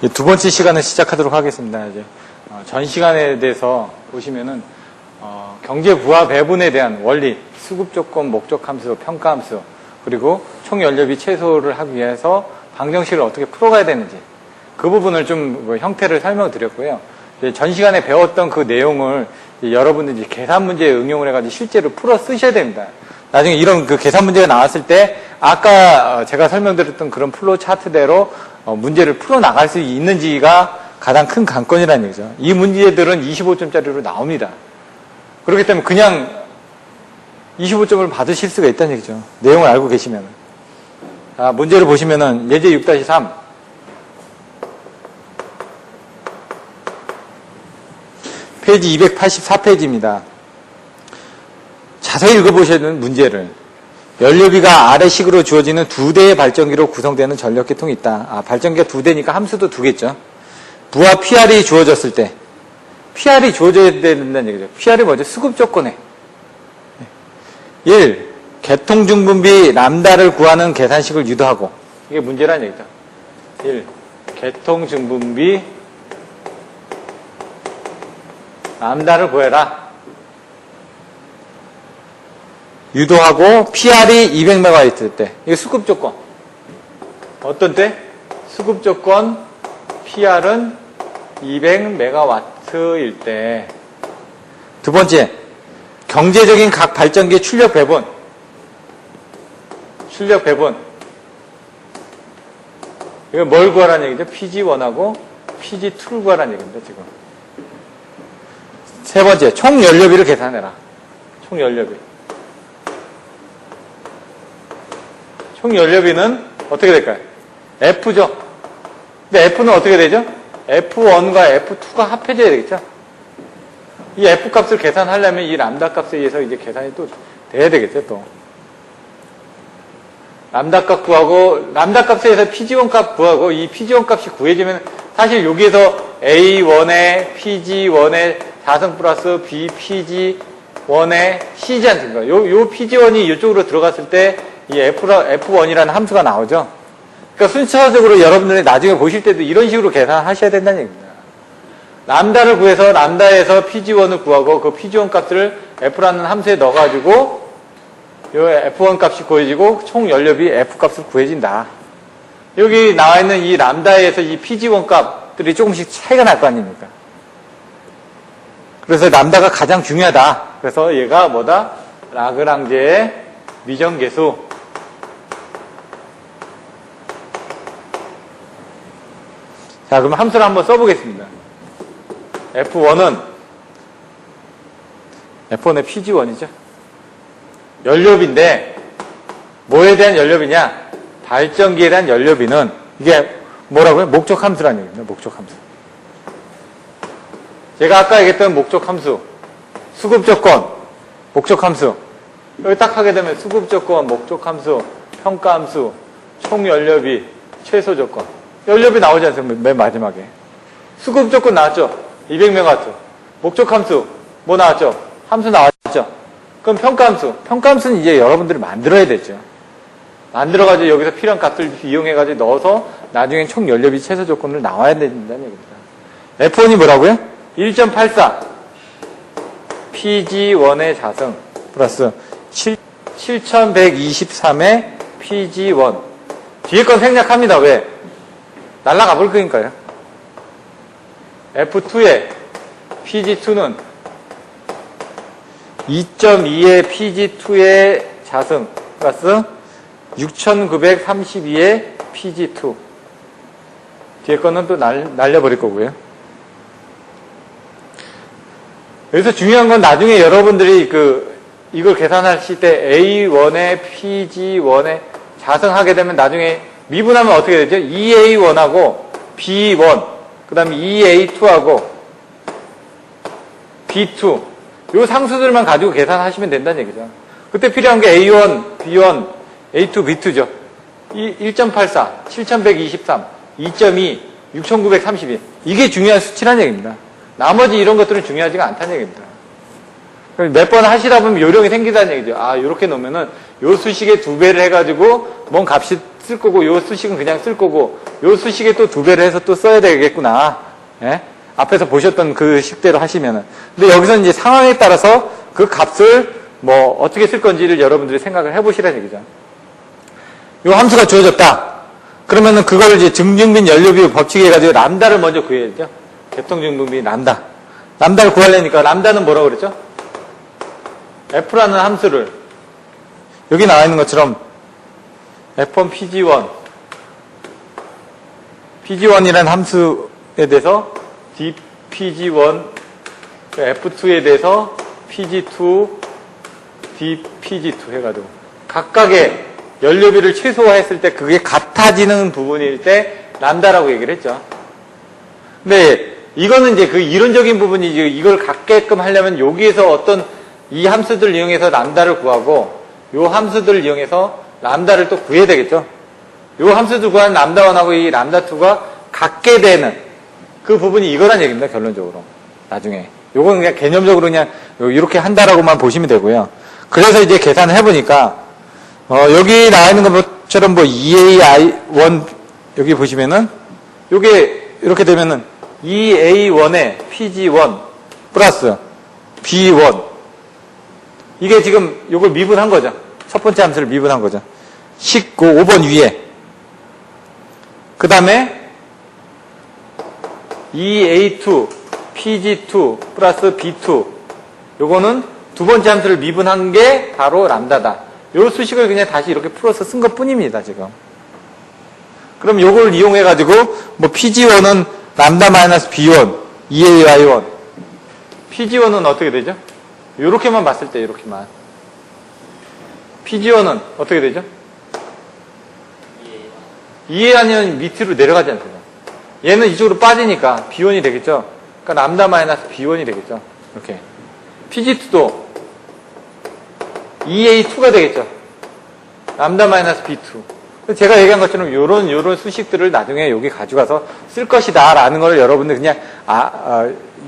두 번째 시간을 시작하도록 하겠습니다. 이제 전 시간에 대해서 보시면은 경제 부하 배분에 대한 원리, 수급 조건, 목적 함수, 평가 함수, 그리고 총 연료비 최소를 하기 위해서 방정식을 어떻게 풀어가야 되는지 그 부분을 좀 형태를 설명드렸고요. 전 시간에 배웠던 그 내용을 여러분들이 계산 문제에 응용을 해가지고 실제로 풀어 쓰셔야 됩니다. 나중에 이런 그 계산 문제가 나왔을 때 아까 제가 설명드렸던 그런 플로우 차트대로 문제를 풀어 나갈 수 있는지가 가장 큰 관건이라는 얘기죠. 이 문제들은 25점짜리로 나옵니다. 그렇기 때문에 그냥 25점을 받으실 수가 있다는 얘기죠. 내용을 알고 계시면. 자, 문제를 보시면은 예제 6-3 페이지 284페이지입니다. 자세히 읽어보셔야 되는 문제를. 연료비가 아래식으로 주어지는 두 대의 발전기로 구성되는 전력계통이 있다. 발전기가 두 대니까 함수도 두 개죠. 부하 PR이 주어졌을 때 PR이 주어져야 된다는 얘기죠. PR이 뭐죠? 수급 조건에 1. 개통중분비 람다를 구하는 계산식을 유도하고, 이게 문제라는 얘기죠. 1. 개통중분비 람다를 구해라. 유도하고 PR이 200MW일 때, 이게 수급 조건. 어떤 때? 수급 조건 PR은 200MW일 때. 두 번째, 경제적인 각 발전기의 출력 배분. 출력 배분. 이거 뭘 구하라는 얘기죠? PG1하고 PG2를 구하라는 얘기입니다, 지금. 세 번째, 총 연료비를 계산해라. 총 연료비. 총 연료비는 어떻게 될까요? F죠. 근데 F는 어떻게 되죠? F1과 F2가 합해져야 되겠죠? 이 F 값을 계산하려면 이 람다 값에 의해서 이제 계산이 또 돼야 되겠죠, 또. 람다 값 구하고, 람다 값에 의해서 PG1 값 구하고, 이 PG1 값이 구해지면 사실 여기에서 A1의 PG1의 자성 플러스 B PG1의 C지 않습니까? 요 PG1이 이쪽으로 들어갔을 때 이 F1이라는 함수가 나오죠. 그러니까 순차적으로 여러분들이 나중에 보실 때도 이런 식으로 계산하셔야 된다는 얘기입니다. 람다를 구해서 람다에서 PG1을 구하고 그 PG1 값을 F라는 함수에 넣어가지고 요 F1 값이 구해지고 총 연료비 F 값을 구해진다. 여기 나와 있는 이 람다에서 이 PG1 값들이 조금씩 차이가 날 거 아닙니까? 그래서 람다가 가장 중요하다. 그래서 얘가 뭐다? 라그랑제의 미정계수. 자, 그럼 함수를 한번 써보겠습니다. F1의 PG1이죠. 연료비인데, 뭐에 대한 연료비냐? 발전기에 대한 연료비는, 이게 뭐라고요? 목적 함수라는 얘기입니다. 목적 함수. 제가 아까 얘기했던 목적 함수, 수급 조건, 목적 함수. 여기 딱 하게 되면 수급 조건, 목적 함수, 평가 함수, 총 연료비, 최소 조건. 연료비 나오지 않습니까? 맨 마지막에. 수급 조건 나왔죠? 200MW. 목적 함수, 뭐 나왔죠? 함수 나왔죠? 그럼 평가 함수. 평가 함수는 이제 여러분들이 만들어야 되죠. 만들어가지고 여기서 필요한 값을 이용해가지고 넣어서 나중에 총 연료비 최소 조건을 나와야 된다는 얘기입니다. F1이 뭐라고요? 1.84. PG1의 자성 플러스 7123의 PG1. 뒤에 건 생략합니다. 왜? 날라가 볼 거니까요. F2의 PG2는 2.2의 PG2의 자성 플러스 6932의 PG2. 뒤에 거는 또 날려버릴 거고요. 여기서 중요한 건 나중에 여러분들이 이걸 계산하실 때 A1의 PG1의 자성하게 되면 나중에 미분하면 어떻게 되죠? EA1하고 B1, 그 다음에 EA2하고 B2. 요 상수들만 가지고 계산하시면 된다는 얘기죠. 그때 필요한 게 A1, B1, A2, B2죠. 1.84, 7123, 2.2, 6932. 이게 중요한 수치라는 얘기입니다. 나머지 이런 것들은 중요하지가 않다는 얘기입니다. 몇 번 하시다 보면 요령이 생기다는 얘기죠. 아, 요렇게 놓으면은 요 수식에 2배를 해가지고 뭔 값이 쓸 거고, 요 수식은 그냥 쓸 거고, 요 수식에 또 2배를 해서 또 써야 되겠구나. 예? 앞에서 보셨던 그 식대로 하시면은. 근데 여기서 이제 상황에 따라서 그 값을 뭐 어떻게 쓸 건지를 여러분들이 생각을 해보시라는 얘기죠. 요 함수가 주어졌다. 그러면은 그걸 이제 증증빈 연료비율 법칙 해가지고 람다를 먼저 구해야죠. 개통증분비 람다. 람다를 구하려니까 람다는 뭐라고 그랬죠? F라는 함수를 여기 나와 있는 것처럼 F1 PG1 PG1이라는 함수에 대해서 dPG1 F2에 대해서 PG2 dPG2 해가지고 각각의 연료비를 최소화했을 때 그게 같아지는 부분일 때 람다라고 얘기를 했죠. 근데 이거는 이제 그 이론적인 부분이지 이걸 갖게끔 하려면 여기에서 어떤 이 함수들을 이용해서 람다를 구하고 요 함수들을 이용해서 람다를 또 구해야 되겠죠. 요 함수들 구하는 람다1하고 이 람다2가 같게 되는 그 부분이 이거란 얘기입니다. 결론적으로. 나중에. 요건 그냥 개념적으로 그냥 이렇게 한다라고만 보시면 되고요. 그래서 이제 계산을 해보니까 여기 나와 있는 것처럼 뭐 EAI1 여기 보시면은 요게 이렇게 되면은 EA1에 PG1 플러스 B1 이게 지금 요걸 미분한 거죠. 첫 번째 함수를 미분한 거죠. 5번 위에 그 다음에 EA2 PG2 플러스 B2 요거는 두 번째 함수를 미분한 게 바로 람다다. 요 수식을 그냥 다시 이렇게 풀어서 쓴 것 뿐입니다, 지금. 그럼 요걸 이용해가지고, 뭐, PG1은 람다 마이너스 B1, EAY1. PG1은 어떻게 되죠? 요렇게만 봤을 때, 요렇게만. PG1은 어떻게 되죠? EA 아니면 밑으로 내려가지 않습니까? 얘는 이쪽으로 빠지니까 B1이 되겠죠? 그러니까 람다 마이너스 B1이 되겠죠? 이렇게. PG2도 EA2가 되겠죠. 람다 마이너스 B2. 제가 얘기한 것처럼 요런 수식들을 나중에 여기 가져가서 쓸 것이다 라는 걸 여러분들 그냥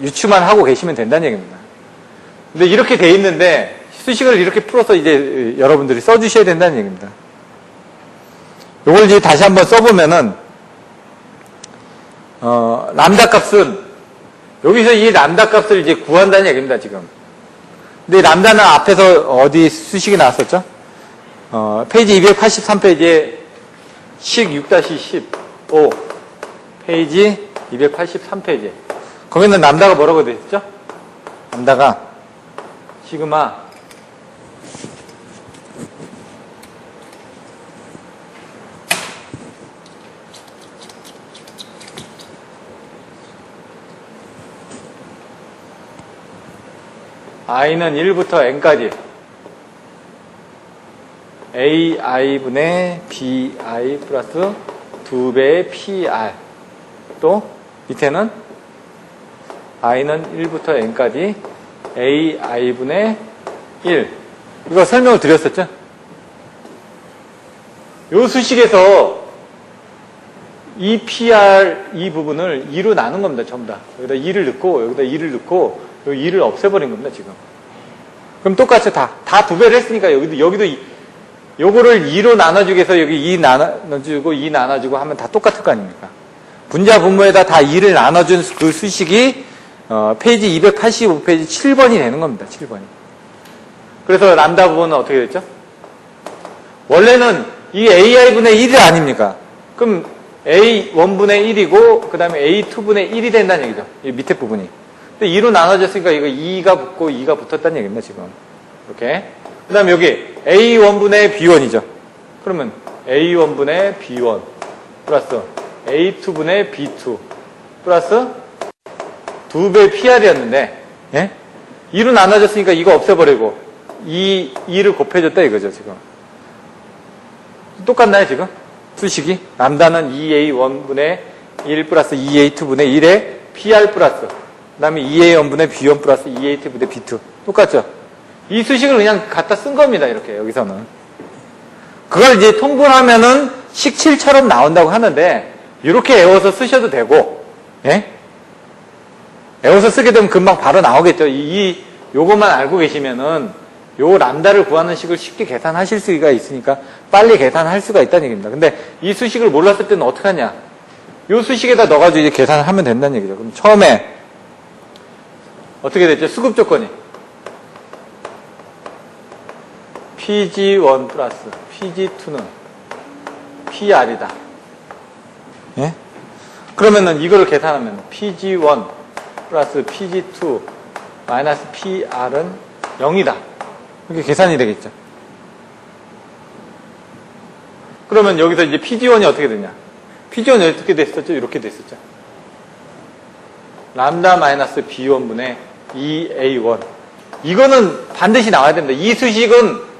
유추만 하고 계시면 된다는 얘기입니다. 근데 이렇게 돼 있는데 수식을 이렇게 풀어서 이제 여러분들이 써주셔야 된다는 얘기입니다. 요걸 이제 다시 한번 써보면은 람다 값은 여기서 이 람다 값을 이제 구한다는 얘기입니다, 지금. 근데 람다는 앞에서 어디 수식이 나왔었죠? 페이지 283페이지에 식 6-15 페이지 283페이지 거기는 람다가 뭐라고 되어 있죠? 람다가 시그마 i는 1부터 n까지 ai분의 bi 플러스 2배의 pr 또 밑에는 i는 1부터 n까지 ai분의 1 이거 설명을 드렸었죠? 이 수식에서 이 pr 이 부분을 2로 나눈 겁니다. 전부 다. 여기다 2를 넣고 여기다 2를 넣고 여기 2를 없애버린 겁니다. 지금. 그럼 똑같이 다 2배를 했으니까 여기도 요거를 2로 나눠주기 위해서 여기 2 나눠주고 2 나눠주고 하면 다 똑같을 거 아닙니까? 분자 분모에다 다 2를 나눠준 그 수식이 페이지 285페이지 7번이 되는 겁니다. 7번이. 그래서 람다 부분은 어떻게 됐죠? 원래는 이 ai분의 1이 아닙니까? 그럼 a1분의 1이고 그 다음에 a2분의 1이 된다는 얘기죠. 이 밑에 부분이. 근데 2로 나눠졌으니까 이거 2가 붙고 2가 붙었다는 얘기입니다. 지금. 이렇게. 그 다음에 여기 A1분의 B1이죠. 그러면 A1분의 B1 플러스 A2분의 B2 플러스 2배 PR이었는데 예? 2로 나눠졌으니까 이거 없애버리고 2를 곱해줬다 이거죠. 지금. 똑같나요 지금? 수식이? 람다는 2A1분의 1 플러스 2A2분의 1에 PR 플러스 그 다음에 2A1분의 B1 플러스 2A2분의 B2 똑같죠? 이 수식을 그냥 갖다 쓴 겁니다. 이렇게 여기서는. 그걸 이제 통분하면은 식칠처럼 나온다고 하는데 이렇게 애워서 쓰셔도 되고 예? 애워서 쓰게 되면 금방 바로 나오겠죠. 이 요것만 알고 계시면은 요 람다를 구하는 식을 쉽게 계산하실 수가 있으니까 빨리 계산할 수가 있다는 얘기입니다. 근데 이 수식을 몰랐을 때는 어떻게 하냐? 요 수식에다 넣어가지고 이제 계산을 하면 된다는 얘기죠. 그럼 처음에 어떻게 됐죠? 수급 조건이 PG1 플러스 PG2는 PR이다. 예? 그러면은 이거를 계산하면 PG1 플러스 PG2 마이너스 PR은 0이다. 이렇게 계산이 되겠죠. 그러면 여기서 이제 PG1이 어떻게 되냐? PG1이 어떻게 됐었죠? 이렇게 됐었죠. 람다 마이너스 B1분의 2A1. 이거는 반드시 나와야 됩니다. 이 수식은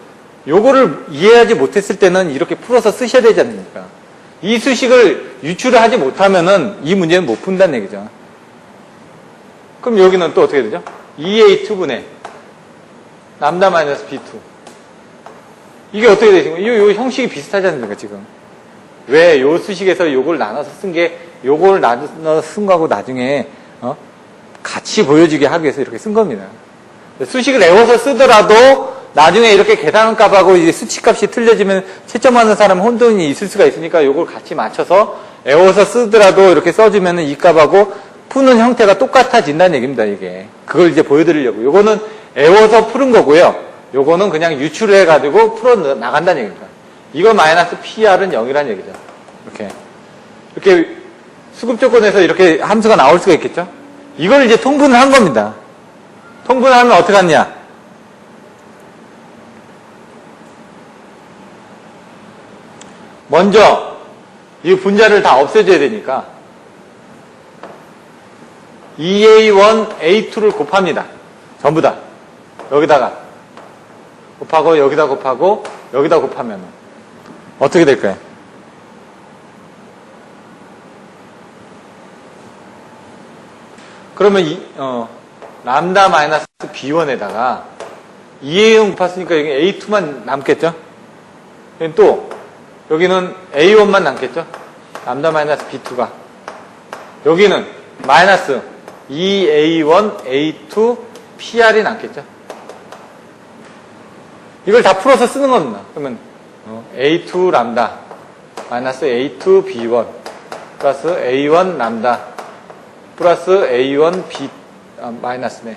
요거를 이해하지 못했을 때는 이렇게 풀어서 쓰셔야 되지 않습니까? 이 수식을 유출을 하지 못하면은 이 문제는 못 푼다는 얘기죠. 그럼 여기는 또 어떻게 되죠? 2A2분의 람다 마이너스 B2. 이게 어떻게 되신 거예요? 요 형식이 비슷하지 않습니까, 지금? 왜 요 수식에서 요걸 나눠서 쓴 게 요걸 나눠서 쓴 거하고 나중에 같이 보여주게 하기 위해서 이렇게 쓴 겁니다. 수식을 외워서 쓰더라도 나중에 이렇게 계산 값하고 이제 수치값이 틀려지면 채점하는 사람은 혼돈이 있을 수가 있으니까 요걸 같이 맞춰서 외워서 쓰더라도 이렇게 써주면 이 값하고 푸는 형태가 똑같아진다는 얘기입니다, 이게. 그걸 이제 보여드리려고. 요거는 외워서 푸는 거고요. 요거는 그냥 유출을 해가지고 풀어 나간다는 얘기입니다. 이거 마이너스 PR은 0이라는 얘기죠. 이렇게 수급 조건에서 이렇게 함수가 나올 수가 있겠죠? 이걸 이제 통분을 한 겁니다. 통분을 하면 어떻게 하냐? 먼저 이 분자를 다 없애줘야 되니까 2A1, A2를 곱합니다. 전부 다. 여기다가 곱하고 여기다 곱하고 여기다 곱하면 어떻게 될까요? 그러면 람다 마이너스 B1에다가 2A1 곱했으니까 여기 A2만 남겠죠? 또 여기는 A1만 남겠죠? 람다 마이너스 B2가 여기는 마이너스 2A1, A2, PR이 남겠죠? 이걸 다 풀어서 쓰는 겁니다. 그러면 A2 람다 마이너스 A2 B1 플러스 A1 람다 플러스 A1 B 마이너스네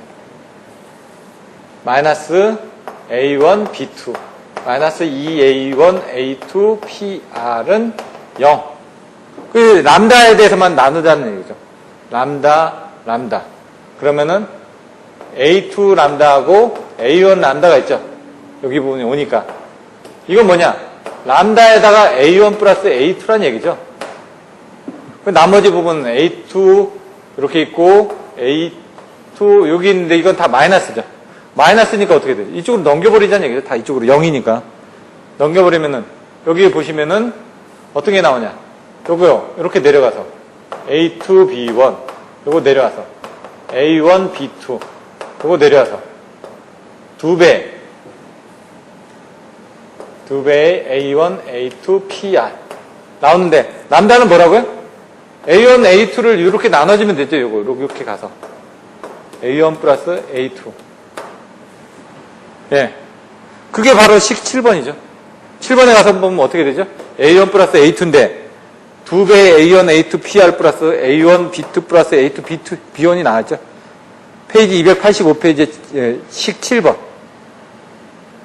마이너스 A1 B2 마이너스 2A1 A2 PR은 0. 그 람다에 대해서만 나누자는 얘기죠. 람다 그러면은 A2 람다하고 A1 람다가 있죠. 여기 부분이 오니까 이건 뭐냐? 람다에다가 A1 플러스 A2란 얘기죠. 그 나머지 부분은 A2 이렇게 있고 A2 여기 있는데 이건 다 마이너스죠. 마이너스니까 어떻게 돼요? 이쪽으로 넘겨버리자는 얘기죠. 다 이쪽으로 0이니까 넘겨버리면은 여기 보시면은 어떤 게 나오냐? 요거요. 이렇게 내려가서 A2 B1 요거 내려와서 A1 B2 요거 내려와서 두 배의 A1 A2 PR 나오는데 람다는 뭐라고요? A1 A2를 이렇게 나눠주면 되죠. 요거 이렇게 가서 A1 플러스 A2 예, 그게 바로 식 7번이죠. 7번에 가서 보면 어떻게 되죠? A1 플러스 A2인데 두 배의 A1 A2 PR 플러스 A1 B2 플러스 A2 B2 B1이 나왔죠. 페이지 285페이지 식 7번.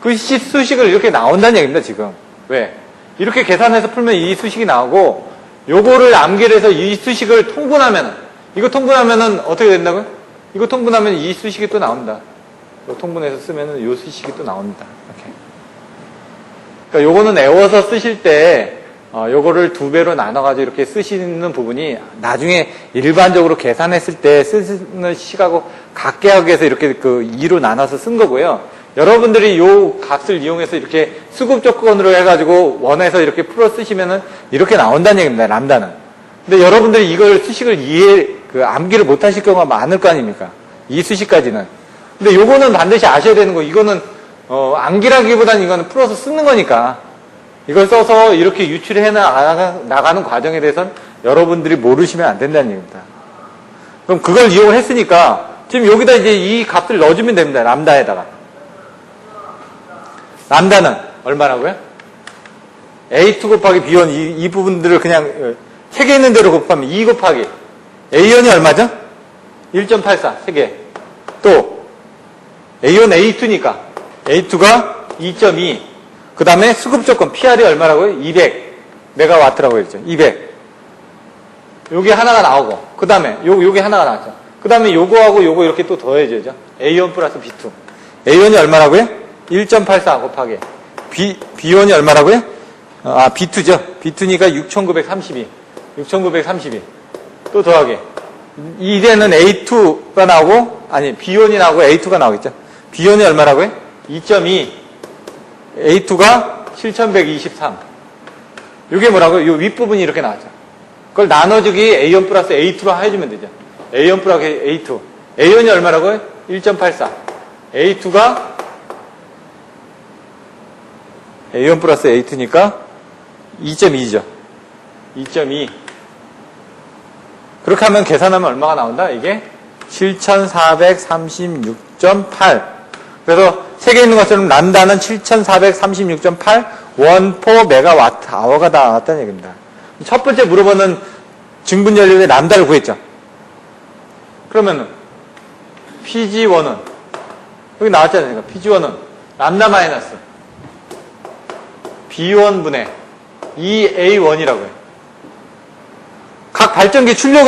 그 수식을 이렇게 나온다는 얘기입니다, 지금. 왜? 이렇게 계산해서 풀면 이 수식이 나오고 요거를 암기를 해서 이 수식을 통분하면은 이거 통분하면은 어떻게 된다고요? 이거 통분하면 이 수식이 또 나온다. 통분해서 쓰면은 요 수식이 또 나옵니다. 이렇게. 그러니까 요거는 외워서 쓰실 때 요거를 두 배로 나눠가지고 이렇게 쓰시는 부분이 나중에 일반적으로 계산했을 때 쓰는 식하고 같게 하기 위해서 이렇게 그 2로 나눠서 쓴 거고요. 여러분들이 요 값을 이용해서 이렇게 수급 조건으로 해가지고 원해서 이렇게 풀어 쓰시면은 이렇게 나온다는 얘기입니다. 람다는. 근데 여러분들이 이걸 수식을 암기를 못 하실 경우가 많을 거 아닙니까? 이 수식까지는. 근데 요거는 반드시 아셔야 되는 거. 이거는 암기라기보다는 이거는 풀어서 쓰는 거니까 이걸 써서 이렇게 유출해 나가는 과정에 대해서는 여러분들이 모르시면 안 된다는 얘기입니다. 그럼 그걸 이용을 했으니까 지금 여기다 이제 이 값을 넣어주면 됩니다. 람다에다가. 람다는 얼마라고요? A2 곱하기 B1 이 부분들을 그냥 책에 있는 대로 곱하면 2 곱하기 A1이 얼마죠? 1.84 3개. 또 A1, A2니까 A2가 2.2. 그 다음에 수급 조건 PR이 얼마라고요? 200 메가와트라고 했죠. 200. 요게 하나가 나오고 그 다음에 요게 하나가 나왔죠. 그 다음에 요거하고 요거 이렇게 또 더해져야죠. A1 플러스 B2. A1이 얼마라고요? 1.84 곱하기 B1이 얼마라고요? B2죠. B2니까 6,932. 6,932. 또 더하기. 이제는 A2가 나오고, 아니, B1이 나오고 A2가 나오겠죠. B1이 얼마라고요? 2.2. A2가 7,123. 이게 뭐라고요? 이 윗부분이 이렇게 나왔죠. 그걸 나눠주기 A1 플러스 A2로 해주면 되죠. A1 플러스 A2. A1이 얼마라고요? 1.84. A2가 A1 플러스 A2니까 2.2죠. 2.2. 그렇게 하면 계산하면 얼마가 나온다? 이게 7,436.8. 그래서 책에 있는 것처럼 람다는 7,436.8 원포 메가와트 아워가 나왔다는 얘기입니다. 첫 번째 물어보는 증분 연료의 람다를 구했죠. 그러면 PG1은 여기 나왔잖아요. PG1은 람다 마이너스 B1분의 2A1이라고요. 각 발전기 출력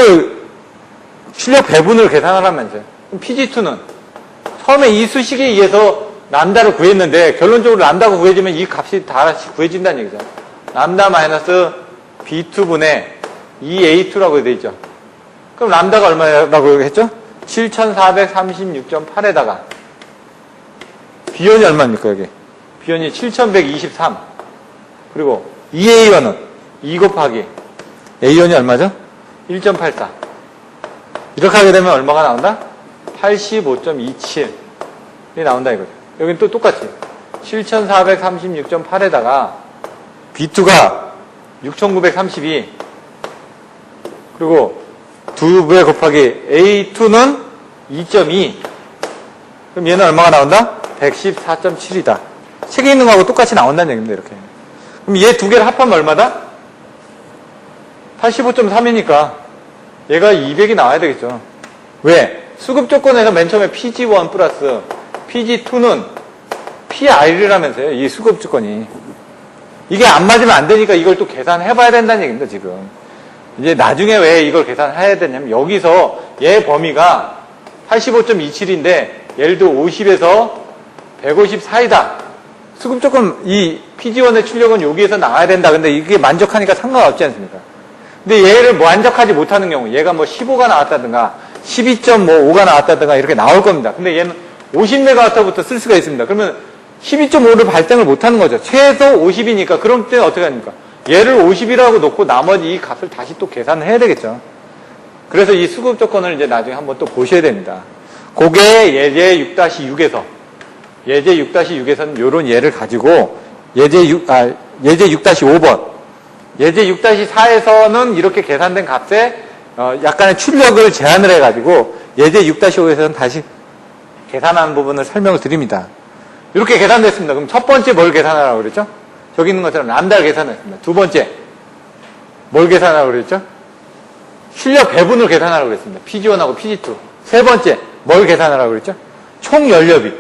배분을 계산하라면서요. 그럼 PG2는 처음에 이 수식에 의해서 람다를 구했는데 결론적으로 람다가 구해지면 이 값이 다 구해진다는 얘기죠. 람다 마이너스 B2분의 2A2라고 되어 있죠. 그럼 람다가 얼마라고 했죠? 7,436.8에다가 B1이 얼마입니까 여기? B1이 7,123. 그리고 2A1은 2 곱하기 A1이 얼마죠? 1.84. 이렇게 하게 되면 얼마가 나온다? 85.27이 나온다 이거죠. 여긴 또 똑같이 7,436.8에다가 B2가 6,932 그리고 2배 곱하기 A2는 2.2. 그럼 얘는 얼마가 나온다? 114.7이다. 책에 있는 거하고 똑같이 나온다는 얘기입니다. 이렇게. 그럼 얘 두 개를 합하면 얼마다? 85.3이니까 얘가 200이 나와야 되겠죠. 왜? 수급 조건에서 맨 처음에 PG1 플러스 PG2는 PR이라면서요. 이 수급 조건이. 이게 안 맞으면 안 되니까 이걸 또 계산해봐야 된다는 얘기입니다. 지금. 이제 나중에 왜 이걸 계산해야 되냐면 여기서 얘 범위가 85.27인데 예를 들어 50에서 150 사이다. 수급 조건 이 PG1의 출력은 여기에서 나와야 된다. 근데 이게 만족하니까 상관없지 않습니까? 근데 얘를 만족하지 못하는 경우 얘가 뭐 15가 나왔다든가 12.5가 나왔다든가 이렇게 나올 겁니다. 근데 얘는 50메가와트부터 쓸 수가 있습니다. 그러면 12.5를 발생을 못하는 거죠. 최소 50이니까 그럼 때는 어떻게 합니까? 얘를 50이라고 놓고 나머지 이 값을 다시 또 계산을 해야 되겠죠. 그래서 이 수급 조건을 이제 나중에 한번 또 보셔야 됩니다. 그게 예제 6-6에서 예제 6-6에서는 이런 예를 가지고 예제 6-5번 예제 6-4에서는 이렇게 계산된 값에 약간의 출력을 제한을 해가지고 예제 6-5에서는 다시 계산하는 부분을 설명을 드립니다. 이렇게 계산됐습니다. 그럼 첫 번째 뭘 계산하라고 그랬죠? 저기 있는 것처럼 람다를 계산했습니다. 두 번째 뭘 계산하라고 그랬죠? 출력 배분을 계산하라고 그랬습니다. PG1하고 PG2. 세 번째 뭘 계산하라고 그랬죠? 총 연료비.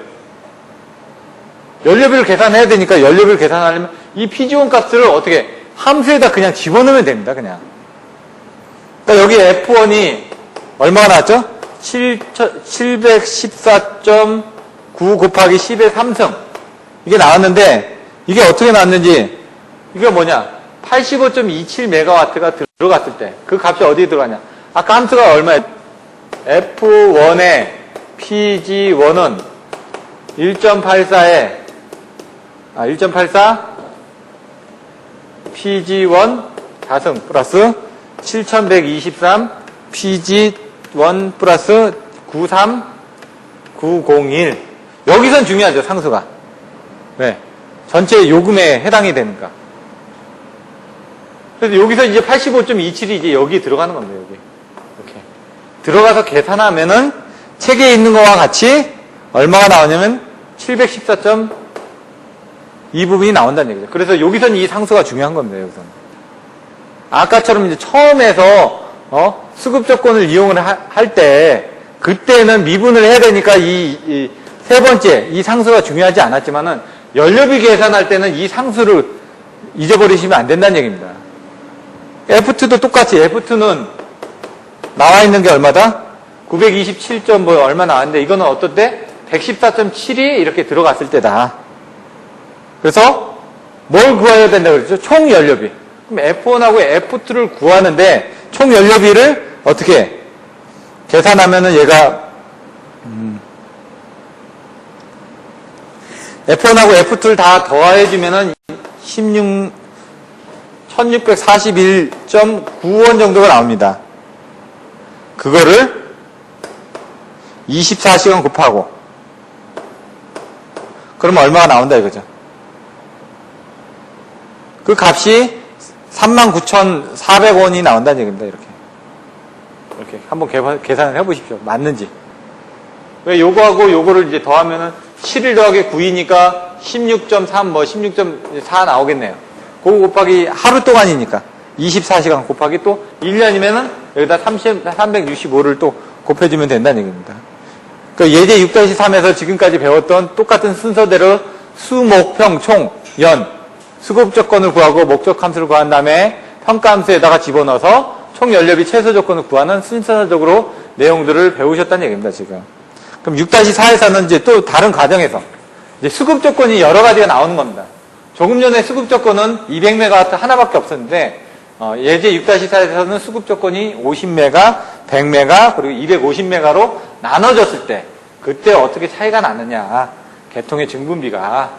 연료비를 계산해야 되니까 연료비를 계산하려면 이 PG1 값을 어떻게 함수에다 그냥 집어넣으면 됩니다. 그냥. 그러니까 여기 F1이 얼마가 나왔죠? 714.9 곱하기 10의 3승. 이게 나왔는데 이게 어떻게 나왔는지 이게 뭐냐? 85.27메가와트가 들어갔을 때 그 값이 어디에 들어가냐? 아까 함수가 얼마예요? F1의 PG1은 1.84에 1.84 PG1 4승 플러스 7123 PG1 플러스 93901 여기선 중요하죠. 상수가. 왜? 전체 요금에 해당이 되니까. 그래서 여기서 이제 85.27이 이제 여기 들어가는 겁니다. 여기. 이렇게. 들어가서 계산하면은 책에 있는 거와 같이 얼마가 나오냐면 714.2부분이 나온다는 얘기죠. 그래서 여기서는 이 상수가 중요한 겁니다. 여기서는. 아까처럼 이제 처음에서 수급 조건을 이용을 할 때 그때는 미분을 해야 되니까 이 세 번째 이 상수가 중요하지 않았지만은 연료비 계산할 때는 이 상수를 잊어버리시면 안 된다는 얘기입니다. F2도 똑같이 F2는 나와 있는 게 얼마다? 927. 뭐 얼마 나왔는데 이거는 어떨 때? 114.7이 이렇게 들어갔을 때다. 그래서 뭘 구해야 된다 그랬죠? 총 연료비. 그럼 F1하고 F2를 구하는데 총 연료비를 어떻게 계산하면은 얘가 F1하고 F2를 다 더해주면은 1641.9원 정도가 나옵니다. 그거를 24시간 곱하고 그러면 얼마가 나온다 이거죠. 그 값이 39,400원이 나온다는 얘기입니다. 이렇게 한번 계산을 해보십시오. 맞는지. 왜 요거하고 요거를 이제 더하면은 7일 더하기 9이니까 16.3 뭐 16.4 나오겠네요. 그거 곱하기 하루 동안이니까 24시간 곱하기 또 1년이면은 여기다 365를 또 곱해주면 된다는 얘기입니다. 그 예제 6-3에서 지금까지 배웠던 똑같은 순서대로 수, 목, 평, 총, 연 수급 조건을 구하고 목적 함수를 구한 다음에 평가 함수에다가 집어넣어서 총 연료비 최소 조건을 구하는 순서적으로 내용들을 배우셨다는 얘기입니다, 지금. 그럼 6-4에서는 이제 또 다른 과정에서 이제 수급 조건이 여러 가지가 나오는 겁니다. 조금 전에 수급 조건은 200메가와트 하나밖에 없었는데, 예제 6-4에서는 수급 조건이 50메가, 100메가, 그리고 250메가로 나눠졌을 때, 그때 어떻게 차이가 나느냐. 계통의 증분비가.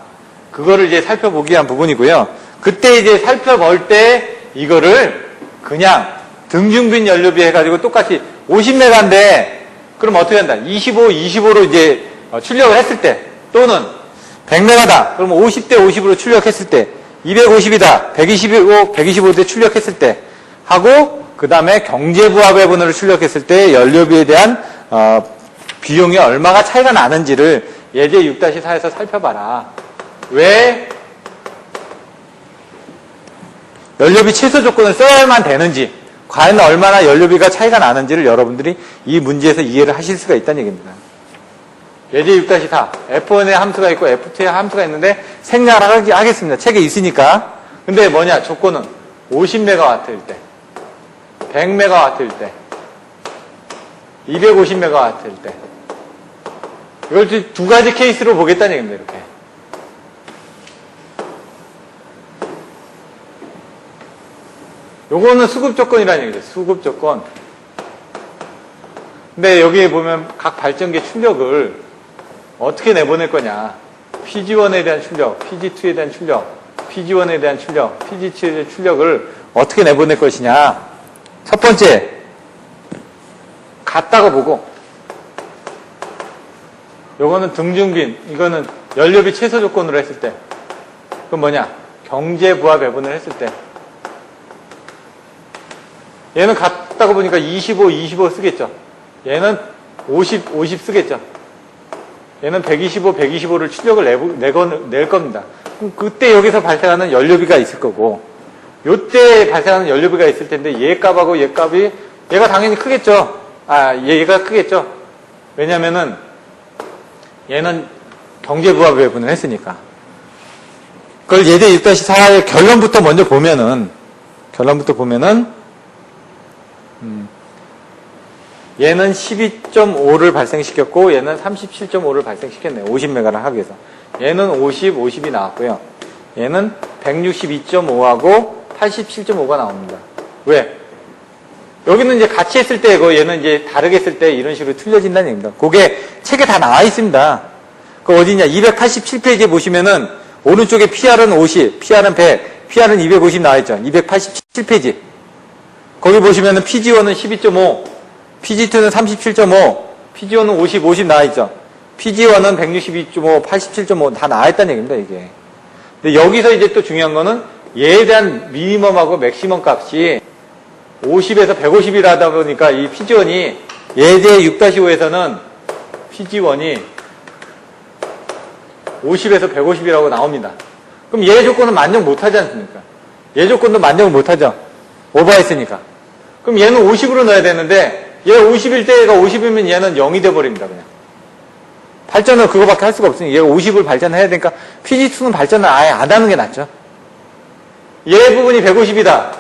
그거를 이제 살펴보기 위한 부분이고요. 그때 이제 살펴볼 때, 이거를 그냥 등중빈 연료비 해가지고 똑같이 50메가인데, 그럼 어떻게 한다? 25로 이제 출력을 했을 때, 또는 100메가다. 그럼 50대 50으로 출력했을 때, 250이다. 125대 출력했을 때, 하고, 그 다음에 경제부하 배분으로 출력했을 때 연료비에 대한, 비용이 얼마가 차이가 나는지를 예제 6-4에서 살펴봐라. 왜 연료비 최소 조건을 써야만 되는지, 과연 얼마나 연료비가 차이가 나는지를 여러분들이 이 문제에서 이해를 하실 수가 있다는 얘기입니다. 예제 6-4, F1의 함수가 있고 F2의 함수가 있는데 생략을 하겠습니다. 책에 있으니까. 근데 뭐냐, 조건은 50메가와트일 때, 100메가와트일 때, 250메가와트일 때. 이걸 두 가지 케이스로 보겠다는 얘기입니다, 이렇게. 요거는 수급 조건이라는 얘기죠. 수급 조건. 근데 여기에 보면 각 발전기 출력을 어떻게 내보낼 거냐. PG1에 대한 출력, PG2에 대한 출력, PG1에 대한 출력, PG2에 대한 출력을 어떻게 내보낼 것이냐. 첫 번째, 같다고 보고, 요거는 등중빈, 이거는 연료비 최소 조건으로 했을 때, 그건 뭐냐. 경제부하 배분을 했을 때, 얘는 같다고 보니까 25 쓰겠죠. 얘는 50 쓰겠죠. 얘는 125를 출력을 낼 겁니다. 그럼 그때 여기서 발생하는 연료비가 있을 거고, 요때 발생하는 연료비가 있을 텐데, 얘 값하고 얘 값이, 얘가 당연히 크겠죠. 얘가 크겠죠. 왜냐면은, 얘는 경제부하 배분을 했으니까. 그걸 예제 6-4의 결론부터 먼저 보면은, 얘는 12.5를 발생시켰고 얘는 37.5를 발생시켰네요. 50메가를 하기 위해서. 얘는 50이 나왔고요. 얘는 162.5하고 87.5가 나옵니다. 왜? 여기는 이제 같이 했을 때고 얘는 이제 다르게 했을 때 이런 식으로 틀려진다는 얘기입니다. 그게 책에 다 나와 있습니다. 그 어디냐? 287페이지에 보시면은 오른쪽에 PR은 50, PR은 100, PR은 250 나와 있죠. 287페이지. 거기 보시면은 PG1은 12.5, PG2는 37.5, PG1은 50 나와 있죠. PG1은 162.5, 87.5 다 나와 있다는 얘기입니다, 이게. 근데 여기서 이제 또 중요한 거는 얘에 대한 미니멈하고 맥시멈 값이 50에서 150이라 하다 보니까 이 PG1이 예제 6-5에서는 PG1이 50에서 150이라고 나옵니다. 그럼 얘 조건은 만족 못하지 않습니까? 얘 조건도 만족을 못하죠. 오버했으니까. 그럼 얘는 50으로 넣어야 되는데 얘 50일 때 얘가 50이면 얘는 0이 돼버립니다. 그냥. 발전을 그거밖에 할 수가 없으니까 얘가 50을 발전해야 되니까 PG2는 발전을 아예 안 하는 게 낫죠. 얘 부분이 150이다.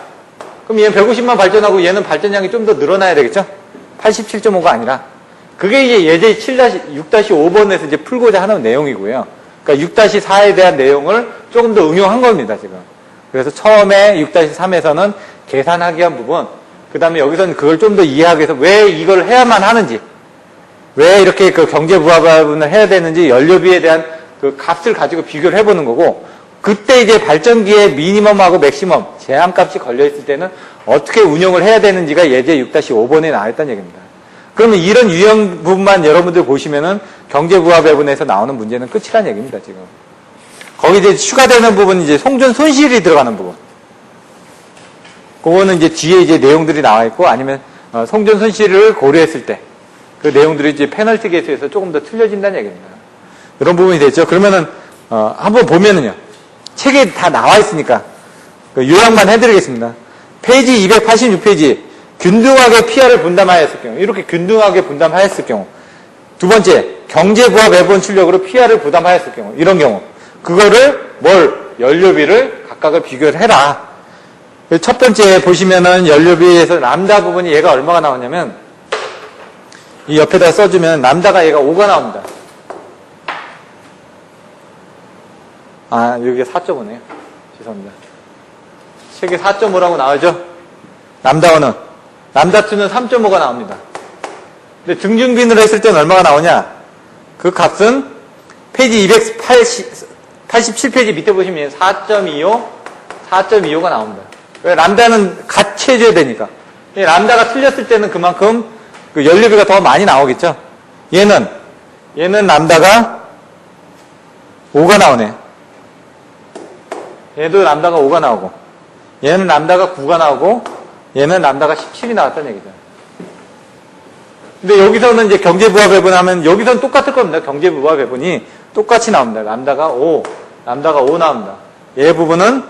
그럼 얘는 150만 발전하고 얘는 발전량이 좀 더 늘어나야 되겠죠? 87.5가 아니라. 그게 이제 예제 6-5번에서 이제 풀고자 하는 내용이고요. 그러니까 6-4에 대한 내용을 조금 더 응용한 겁니다, 지금. 그래서 처음에 6-3에서는 계산하기 위한 부분, 그 다음에 여기서는 그걸 좀 더 이해하기 위해서 왜 이걸 해야만 하는지, 왜 이렇게 그 경제부하분을 해야 되는지 연료비에 대한 그 값을 가지고 비교를 해보는 거고, 그때 이제 발전기의 미니멈하고 맥시멈, 제한값이 걸려있을 때는 어떻게 운용을 해야 되는지가 예제 6-5번에 나와있다는 얘기입니다. 그러면 이런 유형 부분만 여러분들 보시면은 경제부하 배분에서 나오는 문제는 끝이라는 얘기입니다, 지금. 거기 이제 추가되는 부분은 이제 송전 손실이 들어가는 부분. 그거는 이제 뒤에 이제 내용들이 나와 있고 아니면 송전 손실을 고려했을 때 그 내용들이 이제 페널티 계수에서 조금 더 틀려진다는 얘기입니다. 이런 부분이 됐죠. 그러면은 한번 보면은요. 책에 다 나와 있으니까 요약만 해드리겠습니다. 페이지 286페이지 균등하게 PR을 분담하였을 경우, 이렇게 균등하게 분담하였을 경우. 두 번째, 경제부하 배분 출력으로 PR을 부담하였을 경우, 이런 경우. 그거를 연료비를 각각을 비교를 해라. 첫 번째 보시면은 연료비에서 람다 부분이 얘가 얼마가 나오냐면, 이 옆에다 써주면 람다가 얘가 5가 나옵니다. 아, 여기가 4.5네요. 죄송합니다. 책에 4.5라고 나오죠? 람다1은. 람다2는 3.5가 나옵니다. 근데 등중빈을 했을 때는 얼마가 나오냐? 그 값은 페이지 287페이지 밑에 보시면 4.25가 나옵니다. 왜? 람다는 같이 해줘야 되니까. 람다가 틀렸을 때는 그만큼 그 연료비가 더 많이 나오겠죠? 얘는 람다가 5가 나오네. 얘도 람다가 5가 나오고, 얘는 람다가 9가 나오고, 얘는 람다가 17이 나왔다는 얘기죠. 근데 여기서는 이제 경제부하 배분하면 여기서는 똑같을 겁니다. 경제부하 배분이 똑같이 나옵니다. 람다가 5 나옵니다. 얘 부분은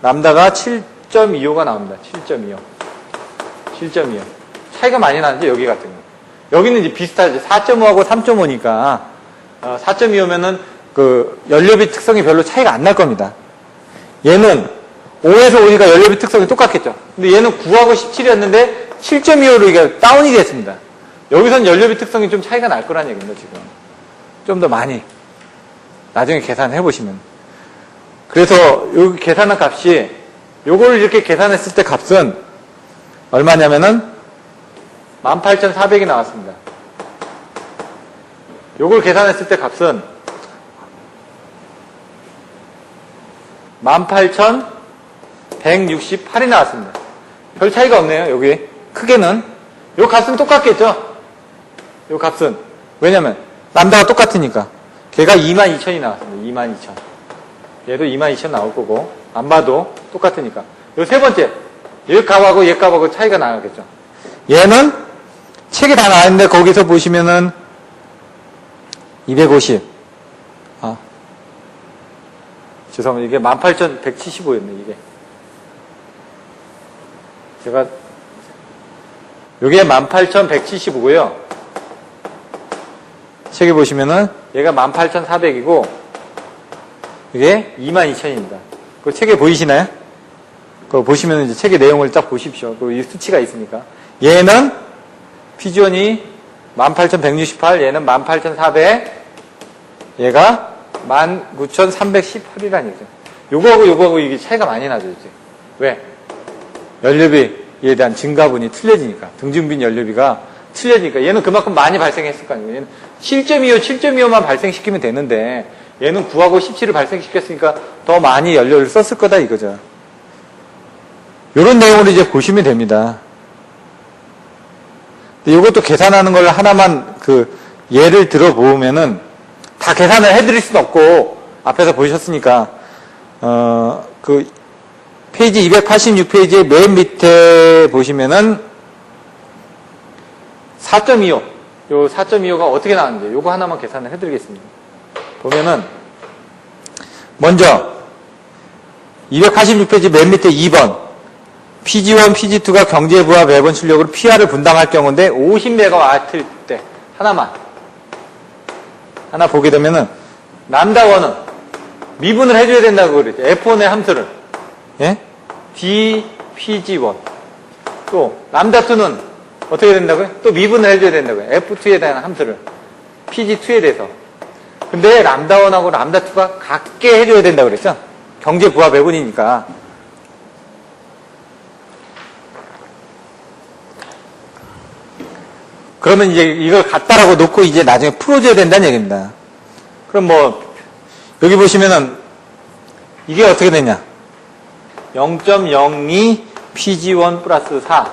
람다가 7.25가 나옵니다. 7.25. 차이가 많이 나는지 여기 같은 거. 여기는 이제 비슷하죠. 4.5하고 3.5니까 4.25면은 그 연료비 특성이 별로 차이가 안 날 겁니다. 얘는 5에서 5니까 연료비 특성이 똑같겠죠. 근데 얘는 9하고 17이었는데 7.25로 이게 다운이 됐습니다. 여기선 연료비 특성이 좀 차이가 날 거란 얘기입니다, 지금. 좀 더 많이. 나중에 계산해 보시면. 그래서 여기 계산한 값이, 요걸 이렇게 계산했을 때 값은 얼마냐면은 18,400이 나왔습니다. 요걸 계산했을 때 값은 18,168이 나왔습니다. 별 차이가 없네요, 여기. 크게는. 요 값은 똑같겠죠? 요 값은. 왜냐면, 람다가 똑같으니까. 걔가 22,000이 나왔습니다. 22,000. 얘도 22,000 나올 거고, 안 봐도 똑같으니까. 요 세 번째. 얘 값하고 얘 값하고 차이가 나겠죠. 얘는 책에 다 나왔는데, 거기서 보시면은, 250. 죄송합니다. 이게 18,175였네, 이게. 요게 18,175고요. 책에 보시면은 얘가 18,400이고 이게 22,000입니다. 그 책에 보이시나요? 그거 보시면 이제 책의 내용을 딱 보십시오. 그 수치가 있으니까. 얘는 PG1이 18,168, 얘는 18,400, 얘가 19,318이라는 얘기죠. 요거하고 이게 차이가 많이 나죠, 이제. 왜? 연료비에 대한 증가분이 틀려지니까. 등중빈 연료비가 틀려지니까. 얘는 그만큼 많이 발생했을 거 아니에요. 얘는 7.25만 발생시키면 되는데, 얘는 9하고 17을 발생시켰으니까 더 많이 연료를 썼을 거다, 이거죠. 요런 내용으로 이제 보시면 됩니다. 이것도 계산하는 걸 하나만 예를 들어보면은, 다 계산을 해드릴 수는 없고, 앞에서 보셨으니까, 페이지 286페이지의 맨 밑에 보시면은, 4.25. 요 4.25가 어떻게 나왔는지 요거 하나만 계산을 해드리겠습니다. 보면은 먼저 286페이지 맨 밑에 2번 PG1, PG2가 경제부하 매번 출력으로 PR을 분담할 경우인데 50MW일 때 하나 보게 되면은 람다1은 미분을 해줘야 된다고 그랬죠. F1의 함수를 예? dPG1 또 람다2는 어떻게 된다고요? 또 미분을 해줘야 된다고요. F2에 대한 함수를 PG2에 대해서. 근데 람다1하고 람다2가 같게 해줘야 된다고 그랬죠. 경제 부하 배분이니까. 그러면 이제 이걸 같다라고 놓고 이제 나중에 풀어줘야 된다는 얘기입니다. 그럼 뭐 여기 보시면은 이게 어떻게 되냐? 0.02 PG1 플러스 4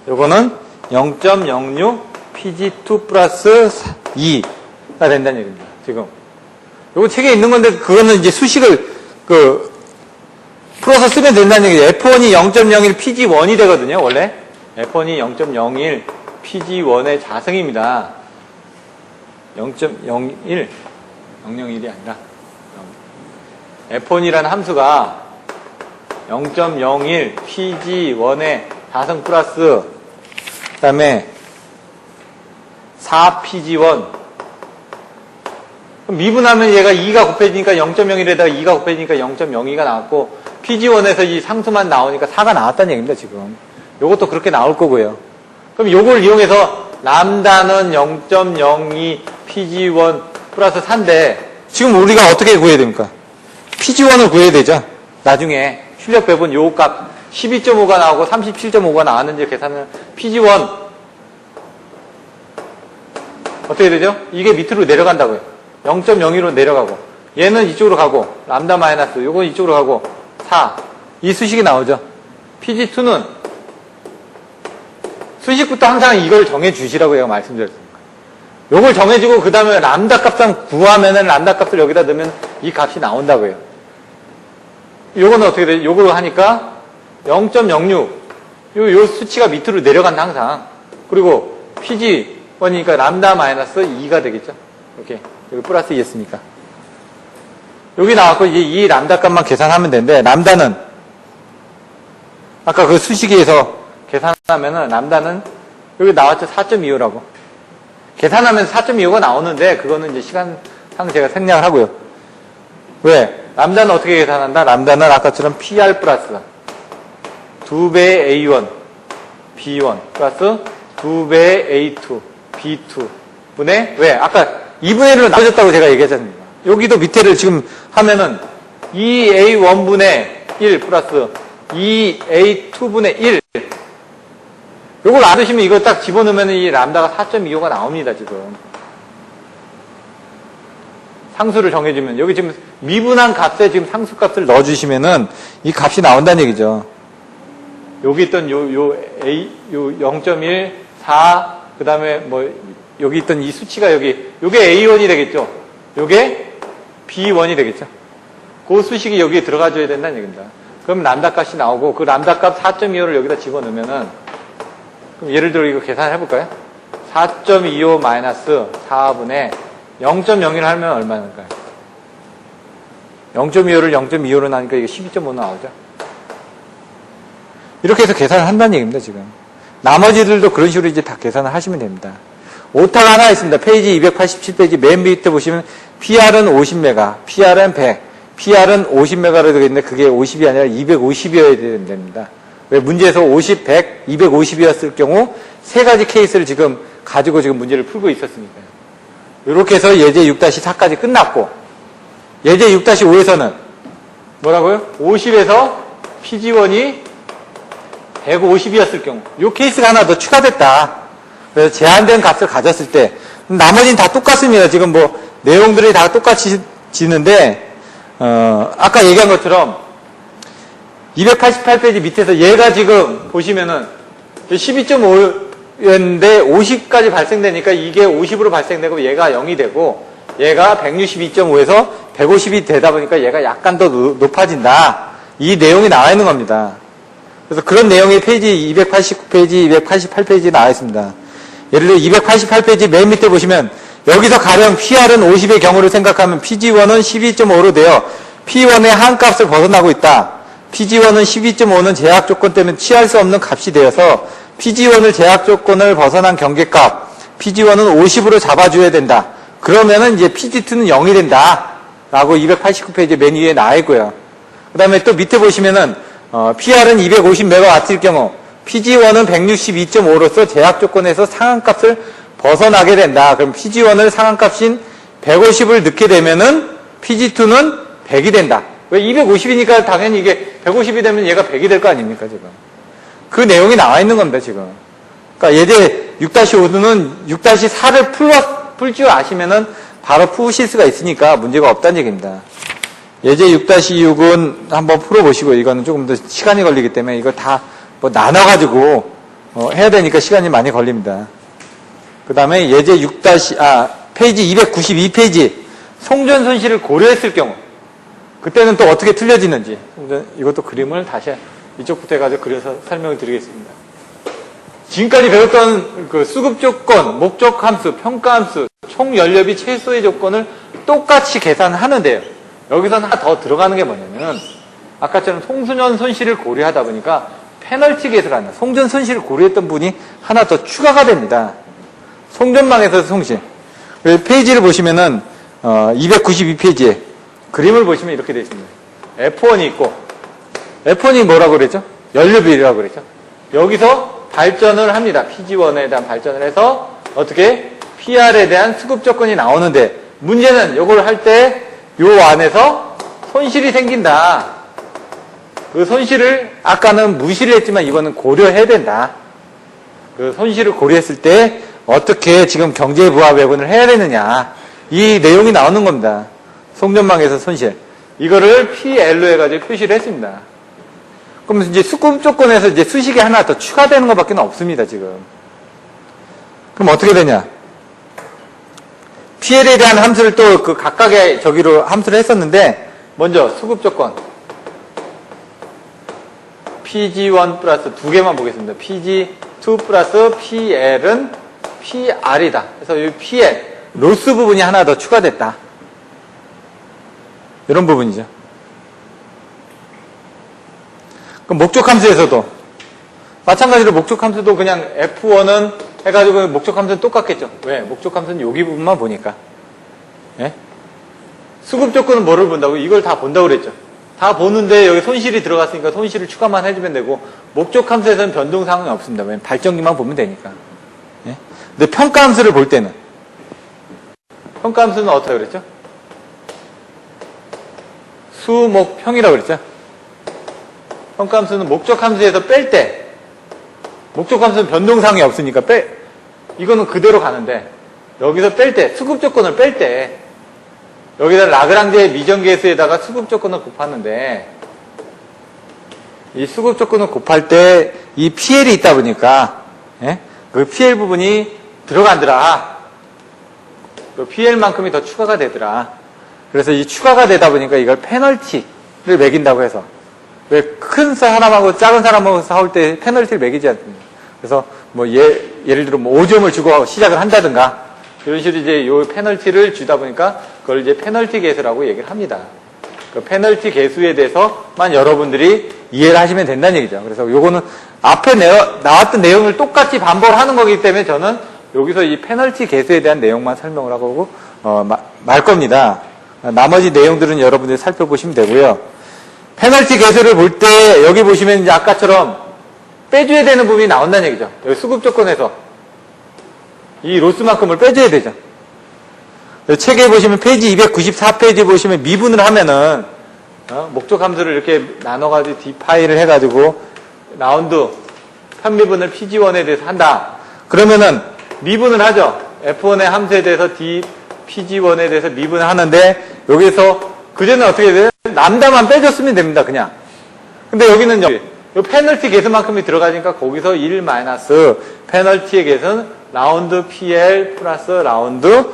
요거는 0.06 PG2 플러스 2가 된다는 얘기입니다. 지금 요거 책에 있는 건데 그거는 이제 수식을 풀어서 쓰면 된다는 얘기죠. F1이 0.01 PG1이 되거든요. 원래 F1이 0.01 PG1의 자승입니다. 0.01 001이 아니라 F1이라는 함수가 0.01 PG1의 자승 플러스 그 다음에 4PG1 그럼 미분하면 얘가 2가 곱해지니까 0.01에다가 2가 곱해지니까 0.02가 나왔고 PG1에서 이 상수만 나오니까 4가 나왔다는 얘기입니다. 지금 요것도 그렇게 나올 거고요. 그럼 요걸 이용해서 람다는 0.02 PG1 플러스 4인데 지금 우리가 어떻게 구해야 됩니까? PG1을 구해야 되죠. 나중에 출력 배분 요 값 12.5가 나오고 37.5가 나왔는지 계산을 PG1 어떻게 되죠? 이게 밑으로 내려간다고요. 0.02로 내려가고 얘는 이쪽으로 가고 람다 마이너스 요건 이쪽으로 가고 4 이 수식이 나오죠. PG2는 수식부터 항상 이걸 정해주시라고 제가 말씀드렸습니다. 요걸 정해주고 그 다음에 람다 값상 구하면은 람다 값을 여기다 넣으면 이 값이 나온다고요. 요거는 어떻게 돼요? 요걸 하니까 0.06 요 수치가 밑으로 내려간다 항상. 그리고 PG1이니까 람다 마이너스 2가 되겠죠. 이렇게 여기 플러스 2 했으니까 여기 나왔고 이제 이 람다 값만 계산하면 되는데 람다는 아까 그 수식에서 계산하면은 람다는 여기 나왔죠. 4.25라고. 계산하면 4.25가 나오는데 그거는 이제 시간상 제가 생략을 하고요. 왜? 람다는 어떻게 계산한다? 람다는 아까처럼 PR 플러스 2배의 A1 B1 플러스 2배의 A2 B2 분의 왜? 아까 2분의 1로 나눠졌다고 제가 얘기했잖습니다. 여기도 밑에를 지금 하면은 2A1분의 1 플러스 2A2분의 1 요걸 알으시면 이거 딱 집어넣으면 이 람다가 4.25가 나옵니다, 지금. 상수를 정해주면, 여기 지금 미분한 값에 지금 상수 값을 넣어주시면은 이 값이 나온다는 얘기죠. 여기 있던 요 0.1, 4, 그 다음에 뭐, 여기 있던 이 수치가 요게 A1이 되겠죠. 요게 B1이 되겠죠. 그 수식이 여기에 들어가줘야 된다는 얘기입니다. 그럼 람다 값이 나오고, 그 람다 값 4.25를 여기다 집어넣으면은 그럼 예를 들어 이거 계산해 볼까요? 4.25 마이너스 4분의 0.01을 하면 얼마일까요? 0.25를 0.25로 나니까 이게 12.5 나오죠? 이렇게 해서 계산을 한다는 얘기입니다, 지금. 나머지들도 그런 식으로 이제 다 계산을 하시면 됩니다. 오타가 하나 있습니다. 페이지 287페이지 맨 밑에 보시면 PR은 50메가, PR은 100, PR은 50메가로 되어 있는데 그게 50이 아니라 250이어야 됩니다. 왜 문제에서 50, 100, 250이었을 경우 세 가지 케이스를 지금 가지고 지금 문제를 풀고 있었으니까요. 이렇게 해서 예제 6-4까지 끝났고 예제 6-5에서는 뭐라고요? 50에서 PG1이 150이었을 경우 이 케이스가 하나 더 추가됐다. 그래서 제한된 값을 가졌을 때 나머지는 다 똑같습니다. 지금 뭐 내용들이 다 똑같이 지는데 아까 얘기한 것처럼 288페이지 밑에서 얘가 지금 보시면은 12.5였는데 50까지 발생되니까 이게 50으로 발생되고 얘가 0이 되고 얘가 162.5에서 150이 되다 보니까 얘가 약간 더 높아진다. 이 내용이 나와 있는 겁니다. 그래서 그런 내용이 페이지 289페이지, 288페이지에 나와 있습니다. 예를 들어 288페이지 맨 밑에 보시면 여기서 가령 PR은 50의 경우를 생각하면 PG1은 12.5로 되어 P1의 한 값을 벗어나고 있다. PG1은 12.5는 제약 조건 때문에 취할 수 없는 값이 되어서 PG1을 제약 조건을 벗어난 경계값 PG1은 50으로 잡아줘야 된다. 그러면은 이제 PG2는 0이 된다. 라고 289페이지 맨 위에 나와 있고요. 그 다음에 또 밑에 보시면은 PR은 250MW일 경우 PG1은 162.5로서 제약 조건에서 상한값을 벗어나게 된다. 그럼 PG1을 상한값인 150을 넣게 되면은 PG2는 100이 된다. 왜 250이니까 당연히 이게 150이 되면 얘가 100이 될 거 아닙니까, 지금. 그 내용이 나와 있는 겁니다, 지금. 그러니까 예제 6-5는 6-4를 풀 줄 아시면은 바로 푸실 수가 있으니까 문제가 없다는 얘기입니다. 예제 6-6은 한번 풀어보시고, 이거는 조금 더 시간이 걸리기 때문에 이걸 다 뭐 나눠가지고 해야 되니까 시간이 많이 걸립니다. 그 다음에 예제 페이지 292페이지 송전 손실을 고려했을 경우 그때는 또 어떻게 틀려지는지 이것도 그림을 다시 이쪽부터 해가지고 그려서 설명을 드리겠습니다. 지금까지 배웠던 그 수급 조건, 목적 함수, 평가 함수, 총 연료비 최소의 조건을 똑같이 계산하는데요. 여기서 하나 더 들어가는 게 뭐냐면 아까처럼 송전 손실을 고려하다 보니까 페널티 계산을 한다. 송전 손실을 고려했던 분이 하나 더 추가가 됩니다. 송전망에서 손실. 페이지를 보시면은 292페이지에 그림을 보시면 이렇게 되어 있습니다. F1이 있고 F1이 뭐라고 그랬죠? 연료비라고 그랬죠? 여기서 발전을 합니다. PG1에 대한 발전을 해서 어떻게 PR에 대한 수급 조건이 나오는데 문제는 이걸 할 때 요 안에서 손실이 생긴다. 그 손실을 아까는 무시를 했지만 이거는 고려해야 된다. 그 손실을 고려했을 때 어떻게 지금 경제부합 배분을 해야 되느냐. 이 내용이 나오는 겁니다. 송전망에서 손실. 이거를 PL로 해가지고 표시를 했습니다. 그럼 이제 수급 조건에서 이제 수식이 하나 더 추가되는 것밖에 없습니다, 지금. 그럼 어떻게 되냐? PL에 대한 함수를 또 그 각각의 저기로 함수를 했었는데, 먼저 수급 조건. PG1 플러스 두 개만 보겠습니다. PG2 플러스 PL은 PR이다. 그래서 이 PL, 로스 부분이 하나 더 추가됐다. 이런 부분이죠. 그럼 목적 함수에서도 마찬가지로 목적 함수도 그냥 F1은 해가지고 목적 함수는 똑같겠죠. 왜? 목적 함수는 여기 부분만 보니까. 예? 수급 조건은 뭐를 본다고? 이걸 다 본다고 그랬죠. 다 보는데 여기 손실이 들어갔으니까 손실을 추가만 해주면 되고 목적 함수에서는 변동 사항이 없습니다. 왜냐면 발전기만 보면 되니까. 예? 근데 평가 함수를 볼 때는 평가 함수는 어떻게 그랬죠? 수목평이라고 그랬죠? 평가 함수는 목적 함수에서 뺄 때 목적 함수는 변동 사항이 없으니까 이거는 그대로 가는데 여기서 뺄 때 수급 조건을 뺄 때 여기다 라그랑제 미정계수에다가 수급 조건을 곱하는데 이 수급 조건을 곱할 때 이 PL이 있다 보니까 예? 그 PL 부분이 들어간더라. 그 PL만큼이 더 추가가 되더라. 그래서 이 추가가 되다 보니까 이걸 페널티를 매긴다고 해서 왜 큰 사람하고 작은 사람하고 싸울 때 페널티를 매기지 않습니까? 그래서 뭐 예를 들어 뭐 5점을 주고 시작을 한다든가 이런 식으로 이제 요 페널티를 주다 보니까 그걸 이제 페널티 계수라고 얘기를 합니다. 그 페널티 계수에 대해서만 여러분들이 이해를 하시면 된다는 얘기죠. 그래서 요거는 앞에 나왔던 내용을 똑같이 반복을 하는 거기 때문에 저는 여기서 이 페널티 계수에 대한 내용만 설명을 하고 말 겁니다. 나머지 내용들은 여러분들이 살펴보시면 되고요. 페널티 계수를 볼 때 여기 보시면 이제 아까처럼 빼줘야 되는 부분이 나온다는 얘기죠. 여기 수급 조건에서 이 로스만큼을 빼줘야 되죠. 책에 보시면 페이지 294페이지 보시면 미분을 하면은 목적 함수를 이렇게 나눠가지고 디파이를 해가지고 라운드 편미분을 PG1에 대해서 한다. 그러면은 미분을 하죠. F1의 함수에 대해서 PG1에 대해서 미분을 하는데 여기서 그전에 어떻게 돼요? 람다만 빼줬으면 됩니다. 그냥. 근데 여기는 요 페널티 계수만큼이 들어가니까 거기서 1 마이너스 페널티의 계수는 라운드 PL 플러스 라운드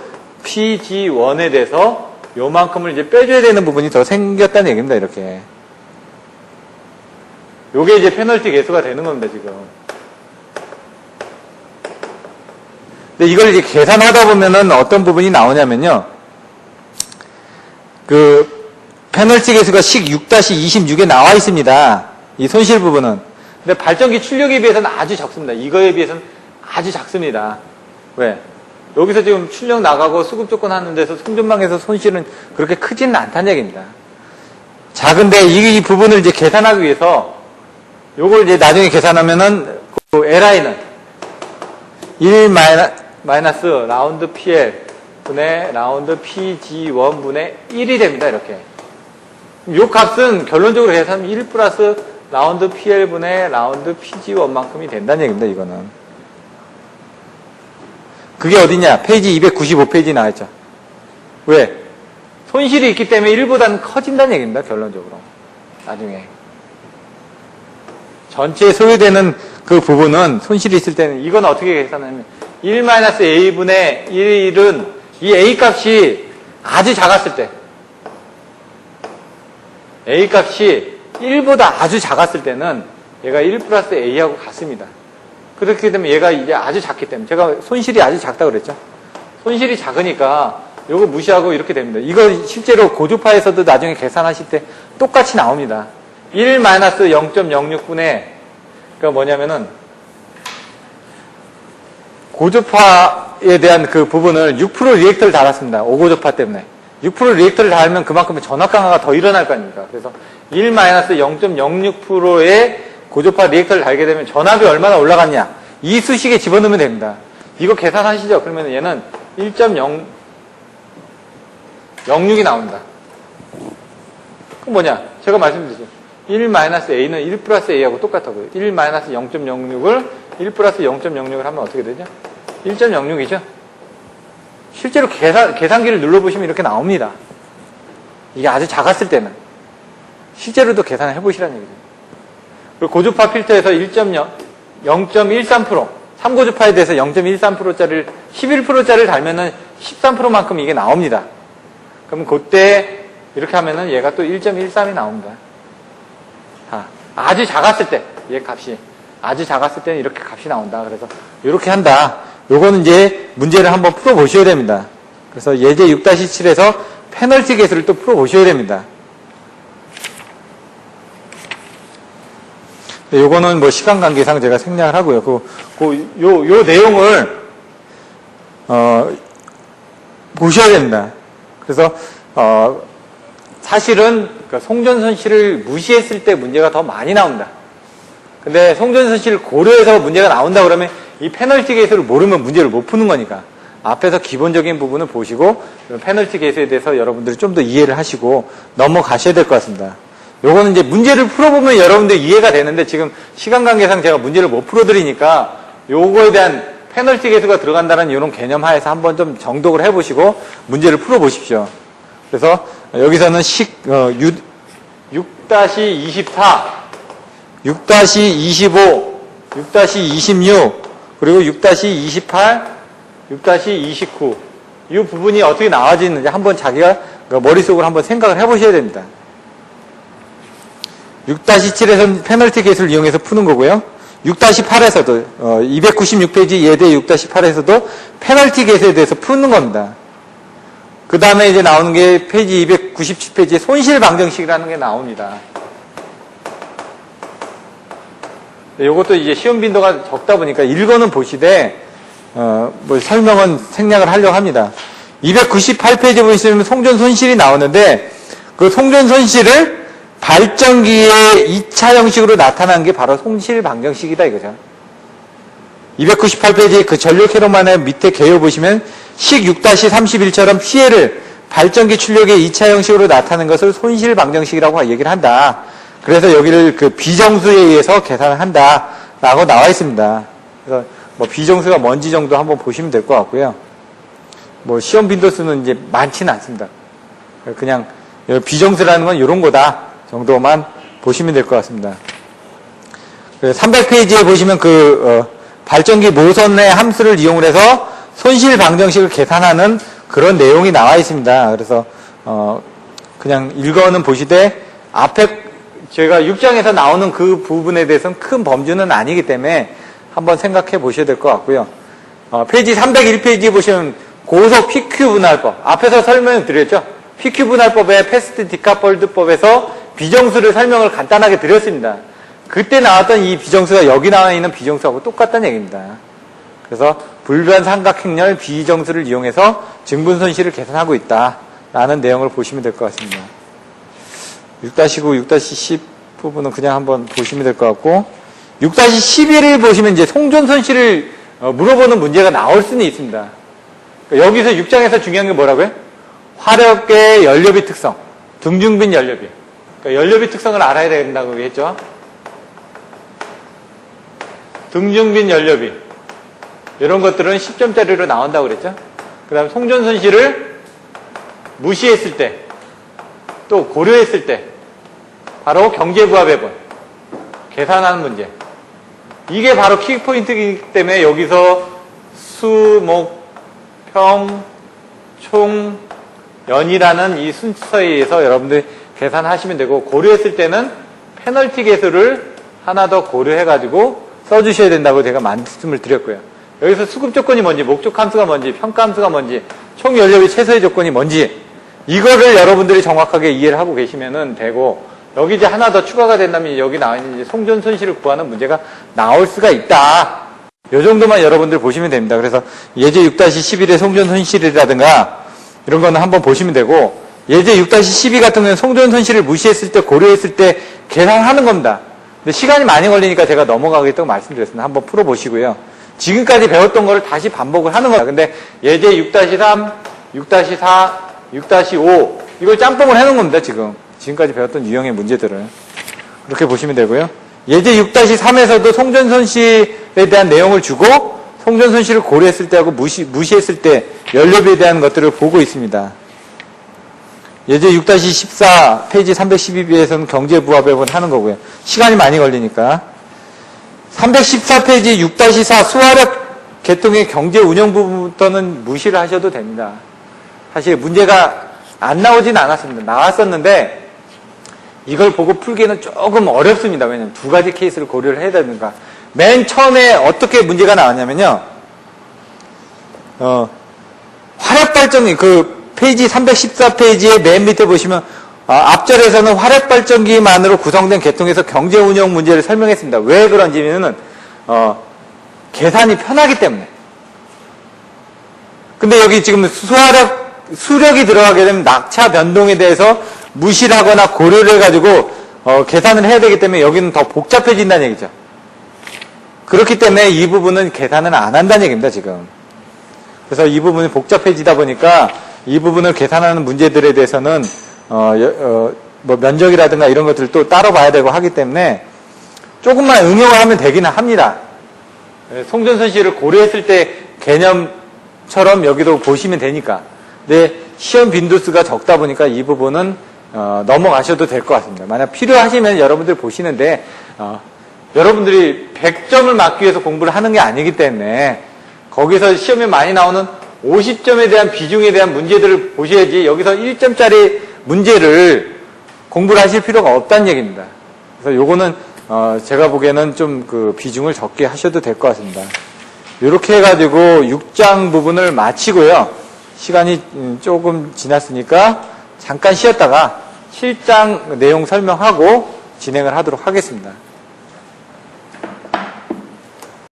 PG1에 대해서 요만큼을 이제 빼줘야 되는 부분이 더 생겼다는 얘기입니다. 이렇게. 요게 이제 페널티 계수가 되는 겁니다. 지금. 근데 이걸 이제 계산하다 보면은 어떤 부분이 나오냐면요. 그 페널티 계수가 식 6-26에 나와 있습니다. 이 손실 부분은. 근데 발전기 출력에 비해서는 아주 적습니다. 이거에 비해서는 아주 작습니다. 왜? 여기서 지금 출력 나가고 수급 조건 하는 데서 송전망에서 손실은 그렇게 크지는 않다는 얘기입니다. 작은데 이 부분을 이제 계산하기 위해서 요걸 이제 나중에 계산하면은 그 LI는 1 마이너스 라운드 PL 분의 라운드 PG1 분의 1이 됩니다. 이렇게. 요 값은 결론적으로 계산하면 1 플러스 라운드 PL 분의 라운드 PG1만큼이 된다는 얘기입니다. 이거는. 그게 어디냐? 페이지 295페이지 나와있죠. 왜? 손실이 있기 때문에 1보다는 커진다는 얘기입니다. 결론적으로. 나중에. 전체에 소요되는 그 부분은 손실이 있을 때는 이건 어떻게 계산하냐면 1-A분의 1은 이 A 값이 아주 작았을 때 A 값이 1보다 아주 작았을 때는 얘가 1 플러스 A하고 같습니다. 그렇게 되면 얘가 이제 아주 작기 때문에 제가 손실이 아주 작다고 그랬죠. 손실이 작으니까 요거 무시하고 이렇게 됩니다. 이거 실제로 고주파에서도 나중에 계산하실 때 똑같이 나옵니다. 1-0.06분의 그러니까 뭐냐면은 고주파에 대한 그 부분을 6% 리액터를 달았습니다. 5고주파 때문에. 6% 리액터를 달면 그만큼 전압 강화가 더 일어날 거 아닙니까? 그래서 1-0.06%의 고주파 리액터를 달게 되면 전압이 얼마나 올라갔냐. 이 수식에 집어넣으면 됩니다. 이거 계산하시죠? 그러면 얘는 1.06이 나옵니다. 그럼 뭐냐? 제가 말씀드렸죠. 1-A는 1 플러스 A하고 똑같다고요. 1-0.06을 1 플러스 0.06을 하면 어떻게 되죠? 1.06이죠? 실제로 계산기를 눌러보시면 이렇게 나옵니다. 이게 아주 작았을 때는. 실제로도 계산을 해보시라는 얘기죠. 그리고 고주파 필터에서 0.13%, 3고주파에 대해서 0.13%짜리를, 11%짜리를 달면은 13%만큼 이게 나옵니다. 그럼 그때 이렇게 하면은 얘가 또 1.13이 나옵니다. 아주 작았을 때, 얘 값이. 아주 작았을 때는 이렇게 값이 나온다. 그래서 이렇게 한다. 요거는 이제 문제를 한번 풀어보셔야 됩니다. 그래서 예제 6-7에서 페널티 계수를 또 풀어보셔야 됩니다. 요거는 뭐 시간 관계상 제가 생략을 하고요. 요 내용을, 보셔야 됩니다. 그래서, 사실은 송전 손실을 무시했을 때 문제가 더 많이 나옵니다. 근데 송전 손실을 고려해서 문제가 나온다 그러면 이 페널티 계수를 모르면 문제를 못 푸는 거니까 앞에서 기본적인 부분을 보시고 페널티 계수에 대해서 여러분들이 좀 더 이해를 하시고 넘어가셔야 될 것 같습니다. 요거는 이제 문제를 풀어보면 여러분들 이해가 되는데 지금 시간 관계상 제가 문제를 못 풀어드리니까 요거에 대한 페널티 계수가 들어간다는 이런 개념 하에서 한번 좀 정독을 해보시고 문제를 풀어보십시오. 그래서 여기서는 6-24, 6-25, 6-26, 그리고 6-28, 6-29. 이 부분이 어떻게 나와지는지 한번 자기가 머릿속으로 한번 생각을 해보셔야 됩니다. 6-7에서는 페널티 계수를 이용해서 푸는 거고요. 6-8에서도 296페이지 예대 6-8에서도 페널티 계수에 대해서 푸는 겁니다. 그 다음에 이제 나오는 게 페이지 297페이지에 손실 방정식이라는 게 나옵니다. 요것도 이제 시험 빈도가 적다 보니까 읽어는 보시되 뭐 설명은 생략을 하려고 합니다. 298페이지 보시면 송전 손실이 나오는데 그 송전 손실을 발전기의 2차 형식으로 나타난 게 바로 손실 방정식이다 이거죠. 298페이지 그 전력 회로만의 밑에 개요 보시면 식 6-31처럼 피해를 발전기 출력의 2차 형식으로 나타나는 것을 손실 방정식이라고 얘기를 한다. 그래서 여기를 그 비정수에 의해서 계산을 한다 라고 나와 있습니다. 그래서 뭐 비정수가 뭔지 정도 한번 보시면 될 것 같고요. 뭐 시험 빈도수는 이제 많지는 않습니다. 그냥 비정수라는 건 이런 거다 정도만 보시면 될 것 같습니다. 300페이지에 보시면 발전기 모선의 함수를 이용해서 손실 방정식을 계산하는 그런 내용이 나와 있습니다. 그래서 그냥 읽어는 보시되 앞에 제가 6장에서 나오는 그 부분에 대해서는 큰 범주는 아니기 때문에 한번 생각해 보셔야 될 것 같고요. 페이지 301페이지 보시면 고속 PQ 분할법. 앞에서 설명드렸죠. PQ 분할법의 패스트 디카폴드법에서 비정수를 설명을 간단하게 드렸습니다. 그때 나왔던 이 비정수가 여기 나와 있는 비정수하고 똑같다는 얘기입니다. 그래서 불변 삼각행렬 비정수를 이용해서 증분 손실을 계산하고 있다라는 내용을 보시면 될 것 같습니다. 6-9, 6-10 부분은 그냥 한번 보시면 될 것 같고 6-11을 보시면 이제 송전 손실을 물어보는 문제가 나올 수는 있습니다. 그러니까 여기서 6장에서 중요한 게 뭐라고요? 화력계 연료비 특성, 등중빈 연료비. 그러니까 연료비 특성을 알아야 된다고 했죠. 등중빈 연료비. 이런 것들은 10점짜리로 나온다고 그랬죠. 그 다음에 송전 손실을 무시했을 때, 또 고려했을 때, 바로 경제부합배분, 계산하는 문제. 이게 바로 키포인트이기 때문에 여기서 수, 목, 평, 총, 연이라는 이 순서에 의해서 여러분들이 계산하시면 되고, 고려했을 때는 페널티 계수를 하나 더 고려해가지고 써주셔야 된다고 제가 말씀을 드렸고요. 여기서 수급 조건이 뭔지, 목적 함수가 뭔지, 평가 함수가 뭔지, 총 연료비 최소의 조건이 뭔지, 이거를 여러분들이 정확하게 이해를 하고 계시면 되고, 여기 이제 하나 더 추가가 된다면 여기 나와 있는 이제 송전 손실을 구하는 문제가 나올 수가 있다. 이 정도만 여러분들 보시면 됩니다. 그래서 예제 6-11의 송전 손실이라든가 이런 거는 한번 보시면 되고, 예제 6-12 같은 경우는 송전 손실을 무시했을 때, 고려했을 때 계산하는 겁니다. 근데 시간이 많이 걸리니까 제가 넘어가겠다고 말씀드렸습니다. 한번 풀어보시고요. 지금까지 배웠던 거를 다시 반복을 하는 거예요. 근데 예제 6-3, 6-4, 6-5 이걸 짬뽕을 해놓은 겁니다. 지금까지 배웠던 유형의 문제들을 그렇게 보시면 되고요. 예제 6-3에서도 송전 손실에 대한 내용을 주고 송전 손실을 고려했을 때하고 무시했을 때 연료비에 대한 것들을 보고 있습니다. 예제 6-14 페이지 312페이지에서는 경제부합배분 하는 거고요. 시간이 많이 걸리니까 314페이지 6-4 수화력 계통의 경제 운영 부분부터는 무시를 하셔도 됩니다. 사실 문제가 안 나오진 않았습니다. 나왔었는데 이걸 보고 풀기는 조금 어렵습니다. 왜냐하면 두 가지 케이스를 고려를 해야 되니까. 맨 처음에 어떻게 문제가 나왔냐면요. 화력발전기 페이지 314페이지의 맨 밑에 보시면 앞절에서는 화력발전기만으로 구성된 계통에서 경제운영 문제를 설명했습니다. 왜 그런지는 계산이 편하기 때문에. 근데 여기 지금 수력이 들어가게 되면 낙차 변동에 대해서 무시를 하거나 고려를 해가지고 계산을 해야 되기 때문에 여기는 더 복잡해진다는 얘기죠. 그렇기 때문에 이 부분은 계산을 안 한다는 얘기입니다. 지금. 그래서 이 부분이 복잡해지다 보니까 이 부분을 계산하는 문제들에 대해서는 뭐 면적이라든가 이런 것들을 또 따로 봐야 되고 하기 때문에 조금만 응용을 하면 되기는 합니다. 송전 손실을 고려했을 때 개념처럼 여기도 보시면 되니까. 근데 시험 빈도수가 적다 보니까 이 부분은 넘어가셔도 될 것 같습니다. 만약 필요하시면 여러분들 보시는데 여러분들이 100점을 맞기 위해서 공부를 하는 게 아니기 때문에 거기서 시험에 많이 나오는 50점에 대한 비중에 대한 문제들을 보셔야지 여기서 1점짜리 문제를 공부를 하실 필요가 없다는 얘기입니다. 그래서 요거는 제가 보기에는 좀 그 비중을 적게 하셔도 될 것 같습니다. 이렇게 해가지고 6장 부분을 마치고요. 시간이 조금 지났으니까 잠깐 쉬었다가 7장 내용 설명하고 진행을 하도록 하겠습니다.